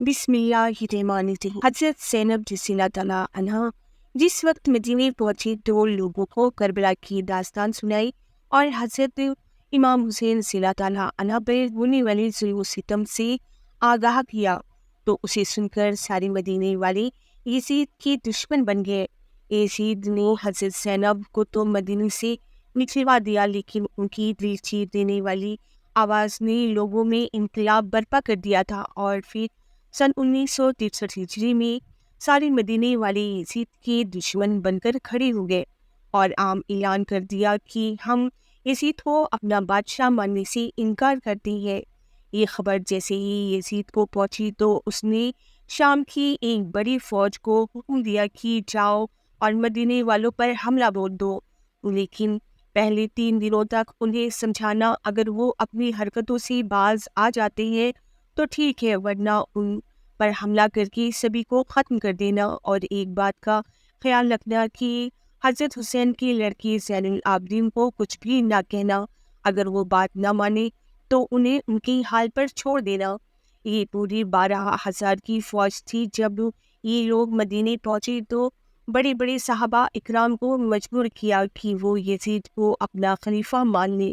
بسم اللہ الرحمن الرحیم۔ حضرت زینب رضی اللہ تعالیٰ عنہا جس وقت مدینے پہنچی تو لوگوں کو کربلا کی داستان سنائی اور حضرت امام حسین رضی اللہ تعالیٰ عنہ پر ہونے والے ظلم و ستم سے آگاہ کیا تو اسے سن کر سارے مدینے والے یزید کے دشمن بن گئے۔ یزید نے حضرت زینب کو تو مدینے سے نکلوا دیا، لیکن ان کی دل چیر دینے والی آواز نے لوگوں میں انقلاب برپا کر دیا تھا، اور پھر سن 1963 ہجری میں سارے مدینے والے یزید کے دشمن بن کر کھڑے ہو گئے اور عام اعلان کر دیا کہ ہم یزید کو اپنا بادشاہ ماننے سے انکار کرتے ہیں۔ یہ خبر جیسے ہی یزید کو پہنچی تو اس نے شام کی ایک بڑی فوج کو حکم دیا کہ جاؤ اور مدینے والوں پر حملہ بول دو، لیکن پہلے 3 دنوں تک انہیں سمجھانا، اگر وہ اپنی حرکتوں سے باز آ جاتے ہیں تو ٹھیک ہے، ورنہ ان پر حملہ کر کے سبھی کو ختم کر دینا، اور ایک بات کا خیال رکھنا کہ حضرت حسین کی لڑکی زین العابدین کو کچھ بھی نہ کہنا، اگر وہ بات نہ مانے تو انہیں ان کی حال پر چھوڑ دینا۔ یہ پوری 12,000 کی فوج تھی۔ جب یہ لوگ مدینے پہنچے تو بڑے بڑے صحابہ اکرام کو مجبور کیا کہ وہ یزید کو اپنا خلیفہ مان لیں،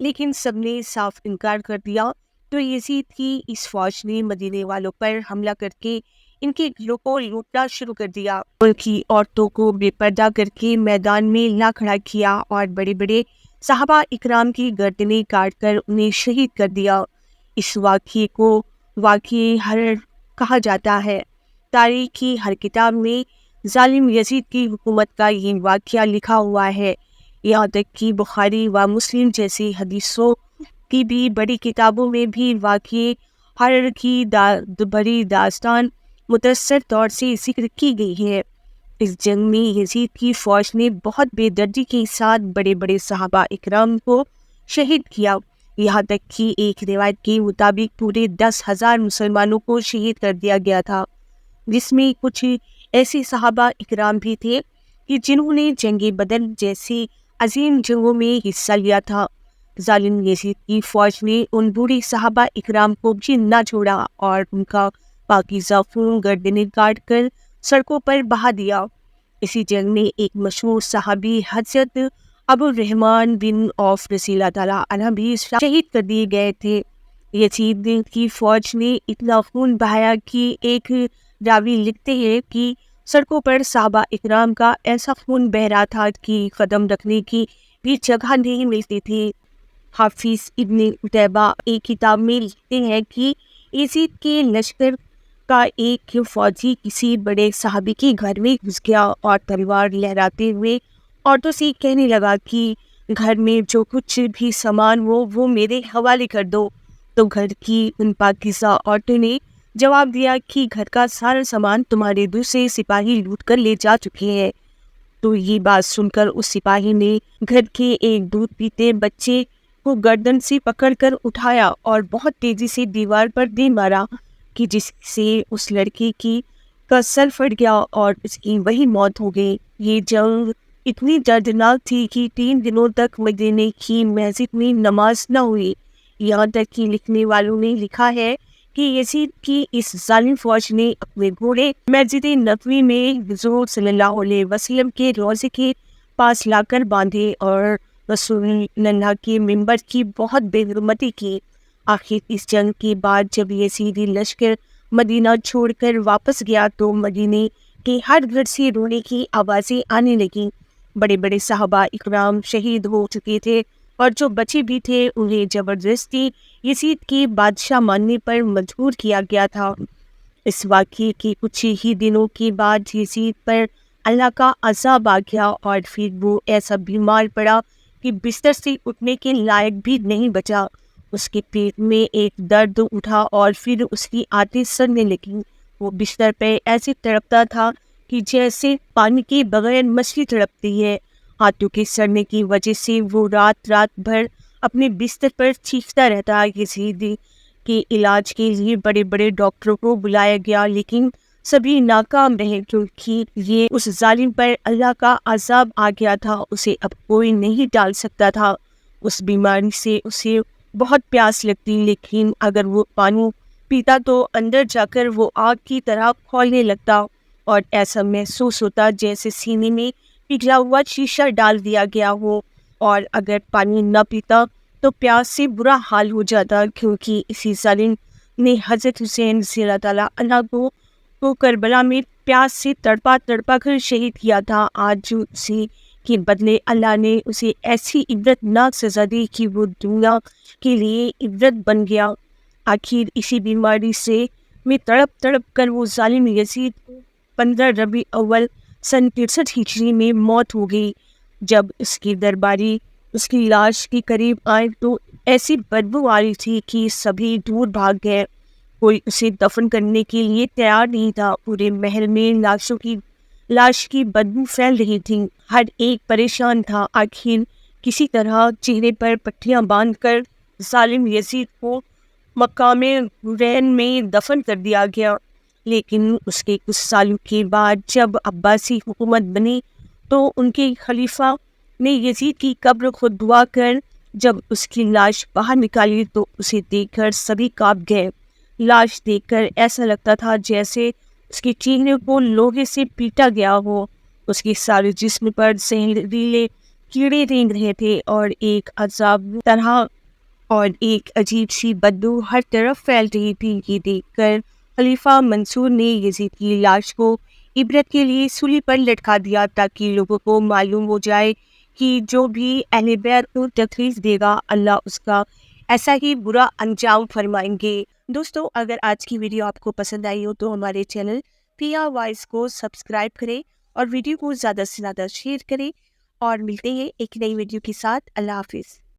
لیکن سب نے صاف انکار کر دیا۔ تو یزید کی اس فوج نے مدینے والوں پر حملہ کر کے ان کے گھروں کو لوٹنا شروع کر دیا، ان کی عورتوں کو بے پردہ کر کے میدان میں لا کھڑا کیا اور بڑے بڑے صحابہ اکرام کی گردنیں کاٹ کر انہیں شہید کر دیا۔ اس واقعے کو واقعہ حرر کہا جاتا ہے۔ تاریخ کی ہر کتاب میں ظالم یزید کی حکومت کا یہ واقعہ لکھا ہوا ہے، یہاں تک کہ بخاری و مسلم جیسی حدیثوں کی بھی بڑی کتابوں میں بھی واقعے حرر کی بڑی داستان مختصر طور سے ذکر کی گئی ہے۔ اس جنگ میں یزید کی فوج نے بہت بے دردی کے ساتھ بڑے بڑے صحابہ اکرام کو شہید کیا، یہاں تک کہ ایک روایت کے مطابق پورے 10,000 مسلمانوں کو شہید کر دیا گیا تھا، جس میں کچھ ایسے صحابہ اکرام بھی تھے کہ جنہوں نے جنگ بدر جیسی عظیم جنگوں میں حصہ لیا تھا۔ ظالم یزید کی فوج نے ان بوڑھی صحابہ اکرام کو بھی نہ چھوڑا اور ان کا پاکیزہ خون گردنیں کاٹ کر سڑکوں پر بہا دیا۔ اسی جنگ میں ایک مشہور صحابی حضرت ابو الرحمن بن عوف رضی اللہ تعالیٰ عنہ بھی شہید کر دیے گئے تھے۔ یزید کی فوج نے اتنا خون بہایا کہ ایک راوی لکھتے ہیں کہ سڑکوں پر صحابہ اکرام کا ایسا خون بہ رہا تھا کہ قدم رکھنے کی بھی جگہ نہیں ملتی تھی۔ حافظ ابن عتیبہ ایک کتاب میں لکھتے ہیں کہ یزید کے لشکر کا ایک فوجی کسی بڑے صحابی کے گھر میں گھس گیا اور تلوار لہراتے ہوئے عورتوں سے کہنے لگا کہ گھر میں جو کچھ بھی سامان ہو وہ میرے حوالے کر دو۔ تو گھر کی ان پاکیزہ عورتوں نے جواب دیا کہ گھر کا سارا سامان تمہارے دوسرے سپاہی لوٹ کر لے جا چکے ہیں۔ تو یہ بات سن کر اس سپاہی نے گھر کے ایک دودھ پیتے بچے کو گردن سے پکڑ کر اٹھایا اور بہت تیزی سے دیوار پر دے مارا کہ جس سے اس لڑکی کا سر پھٹ گیا اور اس کی وہی موت ہو گئی۔ یہ جنگ اتنی دردناک تھی کہ 3 دنوں تک مدینے کی مسجد میں نماز نہ ہوئی، یہاں تک کہ لکھنے والوں نے لکھا ہے کہ یزید کی اس ظالم فوج نے اپنے گھوڑے مسجد نبوی میں حضور صلی اللہ علیہ وسلم کے روضے کے پاس لا کر باندھے اور رسول اللہ کے منبر کی بہت بے حرمتی کی۔ آخر اس جنگ کے بعد جب یزیدی لشکر مدینہ چھوڑ کر واپس گیا تو مدینے کے ہر گھر سے رونے کی آوازیں آنے لگیں۔ بڑے بڑے صحابہ اکرام شہید ہو چکے تھے اور جو بچے بھی تھے انہیں زبردستی یزید کے بادشاہ ماننے پر مجبور کیا گیا تھا۔ اس واقعے کے کچھ ہی دنوں کے بعد یزید پر اللہ کا عذاب آ گیا اور پھر وہ ایسا بیمار پڑا کہ بستر سے اٹھنے کے لائق بھی نہیں بچا۔ اس کے پیٹ میں ایک درد اٹھا اور پھر اس کی آنتیں سڑنے لگیں۔ وہ بستر پہ ایسے تڑپتا تھا کہ جیسے پانی کے بغیر مچھلی تڑپتی ہے۔ ہاتھوں کے سڑنے کی وجہ سے وہ رات بھر اپنے بستر پر چیختا رہتا۔ یزید کے علاج کے لیے بڑے بڑے ڈاکٹروں کو بلایا گیا، لیکن سبھی ناکام رہے کیونکہ یہ اس ظالم پر اللہ کا عذاب آ گیا تھا، اسے اب کوئی نہیں ٹال سکتا تھا۔ اس بیماری سے اسے بہت پیاس لگتی، لیکن اگر وہ پانی پیتا تو اندر جا کر وہ آگ کی طرح کھولنے لگتا اور ایسا محسوس ہوتا جیسے سینے میں پگھلا ہوا شیشہ ڈال دیا گیا ہو، اور اگر پانی نہ پیتا تو پیاس سے برا حال ہو جاتا، کیونکہ اسی ظالم نے حضرت حسین رضی اللہ تعالیٰ عنہ کو کربلا میں پیاس سے تڑپا تڑپا کر شہید کیا تھا۔ آج جو اسی کے بدلے اللہ نے اسے ایسی عبرتناک سزا دی کہ وہ دنیا کے لیے عبرت بن گیا۔ آخر اسی بیماری سے میں تڑپ تڑپ کر وہ ظالم یزید کو 15 ربیع اول سن 63 ہجری میں موت ہو گئی۔ جب اس کی درباری اس کی لاش کے قریب آئے تو ایسی بدبو آ رہی تھی کہ سبھی دور بھاگ گئے، کوئی اسے دفن کرنے کے لیے تیار نہیں تھا۔ پورے محل میں لاش کی بدبو پھیل رہی تھی، ہر ایک پریشان تھا۔ آخر کسی طرح چہرے پر پٹیاں باندھ کر ظالم یزید کو مقام رین میں دفن کر دیا گیا، لیکن اس کے کچھ سالوں کے بعد جب عباسی حکومت بنی تو ان کے خلیفہ نے یزید کی قبر کو دعا کر جب اس کی لاش باہر نکالی تو اسے دیکھ کر سبھی کانپ گئے۔ لاش دیکھ کر ایسا لگتا تھا جیسے اس کے چہرے کو لوہے سے پیٹا گیا ہو، اس کے سارے جسم پر زہریلے کیڑے رینگ رہے تھے اور ایک عجیب سی بدبو ہر طرف پھیل رہی تھی۔ یہ دیکھ کر خلیفہ منصور نے یزید کی لاش کو عبرت کے لیے سولی پر لٹکا دیا تاکہ لوگوں کو معلوم ہو جائے کہ جو بھی اہل بیت کو تکلیف دے گا اللہ اس کا ایسا ہی برا انجام فرمائیں گے۔ دوستو، اگر آج کی ویڈیو آپ کو پسند آئی ہو تو ہمارے چینل پیا وائس کو سبسکرائب کریں اور ویڈیو کو زیادہ سے زیادہ شیئر کریں، اور ملتے ہیں ایک نئی ویڈیو کے ساتھ۔ اللہ حافظ۔